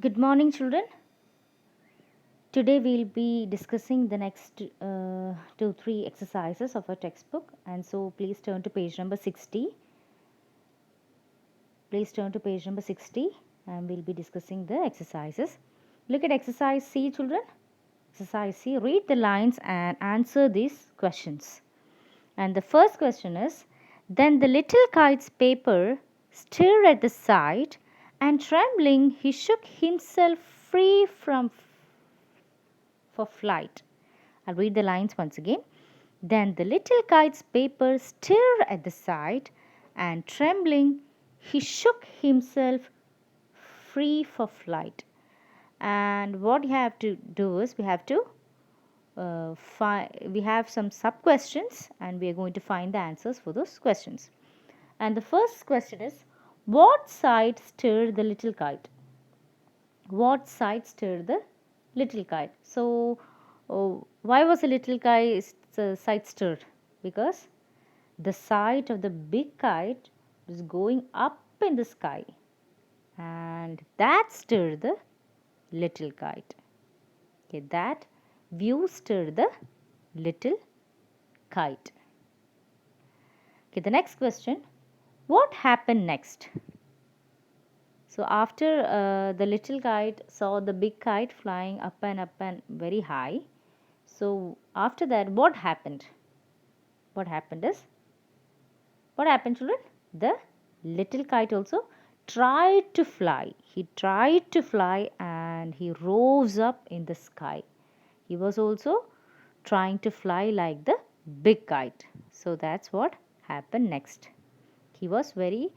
Good morning, children. Today we'll be discussing the next 2-3 exercises of our textbook, and so please turn to page number 60. Please turn to page number 60 and we'll be discussing the exercises. Look at exercise C, children. Exercise C, read the lines and answer these questions. And the first question is, then the little kite's paper stirred at the sight, and trembling he shook himself free for flight. I'll read the lines once again. Then the little kite's paper stirred at the sight, and trembling he shook himself free for flight. And what you have to do is we have to we have some sub questions, and we are going to find the answers for those questions. And the first question is, what sight stirred the little kite? What sight stirred the little kite? So, why was the little kite sight stirred? Because the sight of the big kite was going up in the sky, and that stirred the little kite. Okay, that view stirred the little kite. Okay, the next question, what happened next? So after the little kite saw the big kite flying up and very high, so after that what happened? What happened is, what happened, children? The little kite also tried to fly. He tried to fly and he rose up in the sky. He was also trying to fly like the big kite. So that's what happened next. He was very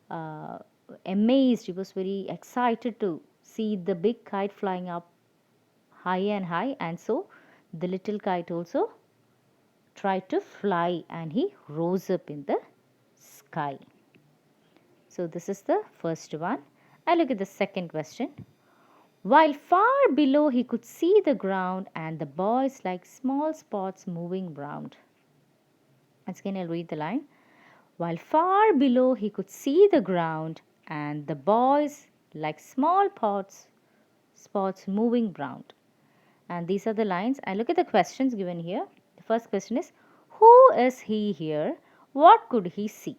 uh, amazed, he was very excited to see the big kite flying up high and high, and so the little kite also tried to fly and he rose up in the sky. So this is the first one. I look at the second question. While far below he could see the ground and the boys like small spots moving round. Once again I'll read the line. While far below he could see the ground and the boys like small spots moving round. And these are the lines. I look at the questions given here. The first question is, who is he here? What could he see?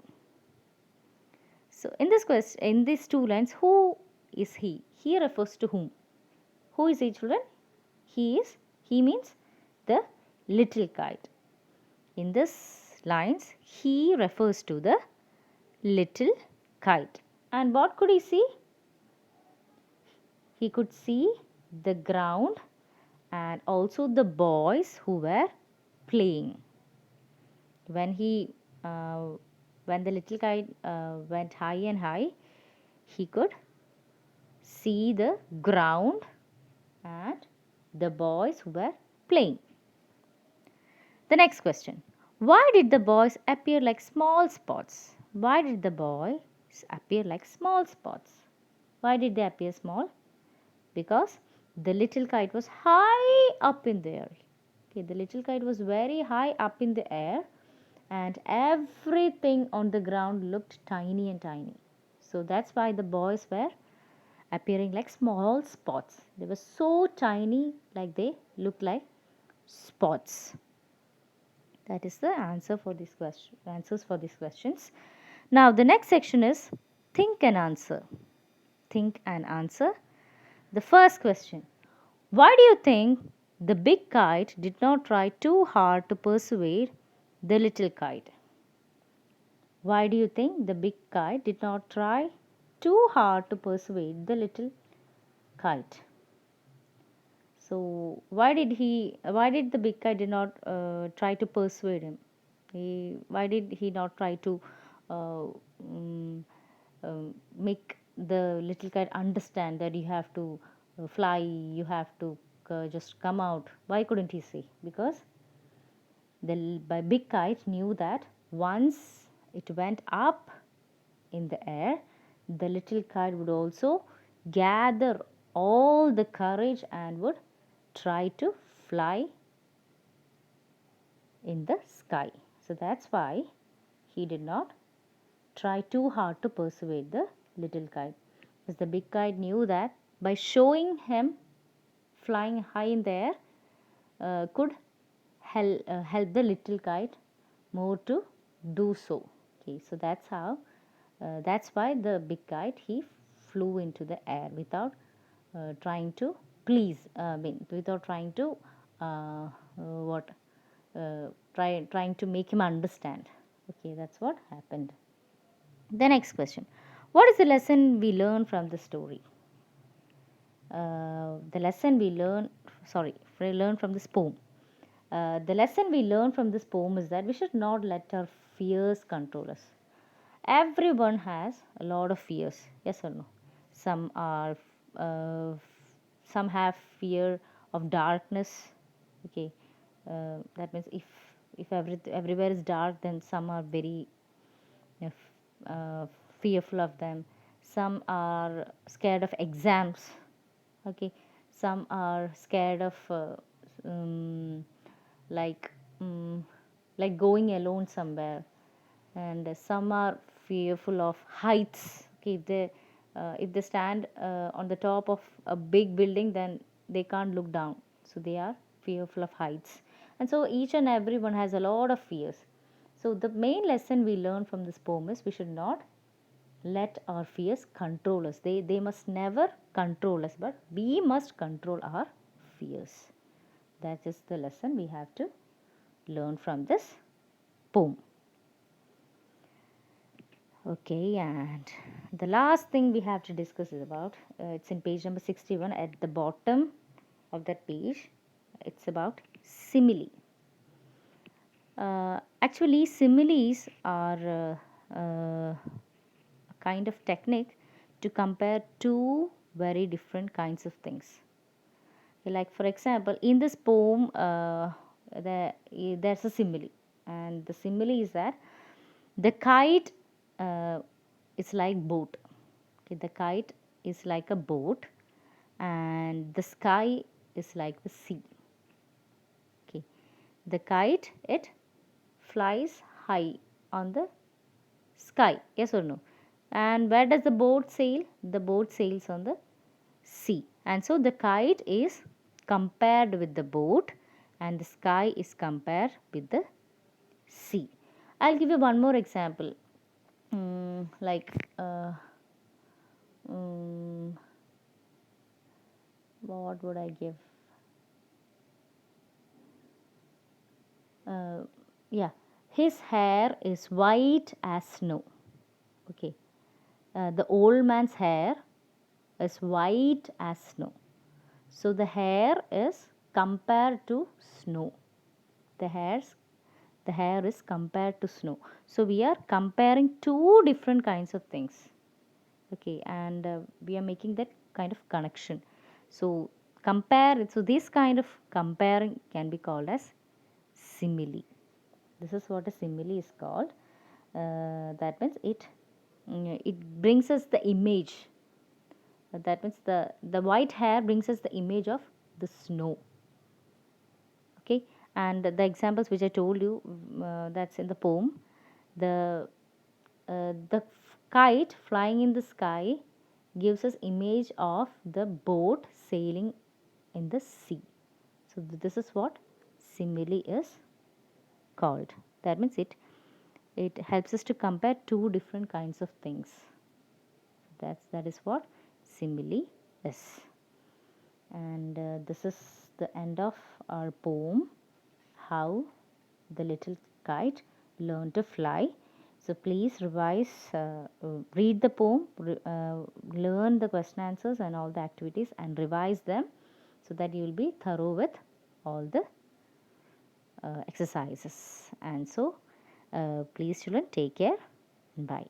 So in this question, in these two lines, who is he? He refers to whom? Who is he, children? He means the little kite. In this lines, he refers to the little kite. And what could he see? He could see the ground and also the boys who were playing. When when the little kite went high and high, he could see the ground and the boys who were playing. The next question. Why did the boys appear like small spots? Why did the boys appear like small spots? Why did they appear small? Because the little kite was high up in the air. Okay, the little kite was very high up in the air, and everything on the ground looked tiny and tiny. So that's why the boys were appearing like small spots. They were so tiny, like they looked like spots. That is the answer for this question. Answers for these questions. Now the next section is think and answer. Think and answer. The first question. Why do you think the big kite did not try too hard to persuade the little kite? Why do you think the big kite did not try too hard to persuade the little kite? So why did the big kite did not try to persuade him? Why did he not try to uh, um, make the little kite understand that you have to fly, you have to just come out? Why couldn't he say? Because the big kite knew that once it went up in the air, the little kite would also gather all the courage and would try to fly in the sky. So that's why he did not try too hard to persuade the little kite, because the big kite knew that by showing him flying high in the air could help the little kite more to do so. Okay, so that's how that's why the big kite he flew into the air without trying to please, without trying to what trying to make him understand. Okay, that's what happened. The next question: what is the lesson we learn from the story? The lesson we learn, sorry, we learn from this poem. The lesson we learn from this poem is that we should not let our fears control us. Everyone has a lot of fears, yes or no? Some are, uh, some have fear of darkness. Okay, that means if everywhere is dark, then some are very fearful of them. Some are scared of exams. Okay, some are scared of um, like um, like going alone somewhere, and some are fearful of heights. Okay, if they stand on the top of a big building, then they can't look down, so they are fearful of heights. And so each and everyone has a lot of fears. So the main lesson we learn from this poem is we should not let our fears control us. They must never control us, but we must control our fears. That is the lesson we have to learn from this poem. Okay, and the last thing we have to discuss is about it's in page number 61 at the bottom of that page. It's about simile. Actually, similes are a kind of technique to compare two very different kinds of things. Like for example, in this poem, there's a simile, and the simile is that the kite is like boat. Okay, the kite is like a boat, and the sky is like the sea. Okay, the kite it flies high on the sky, yes or no? And where does the boat sail? The boat sails on the sea. And so the kite is compared with the boat, and the sky is compared with the sea. I'll give you one more example. Like what would I give? Uh, yeah, his hair is white as snow. Okay, the old man's hair is white as snow. So the hair is compared to snow. The hairs, the hair is compared to snow. So we are comparing two different kinds of things. Okay, and we are making that kind of connection. So compare. So this kind of comparing can be called as simile. This is what a simile is called. That means it brings us the image. That means the white hair brings us the image of the snow. Okay, and the examples which I told you, that's in the poem. The kite flying in the sky gives us image of the boat sailing in the sea. So this is what simile is called. That means it helps us to compare two different kinds of things. That is what simile is. And this is the end of our poem, How the Little Kite Learned to Fly. So please revise, read the poem, learn the question answers and all the activities, and revise them so that you will be thorough with all the exercises. And so please children, take care and bye.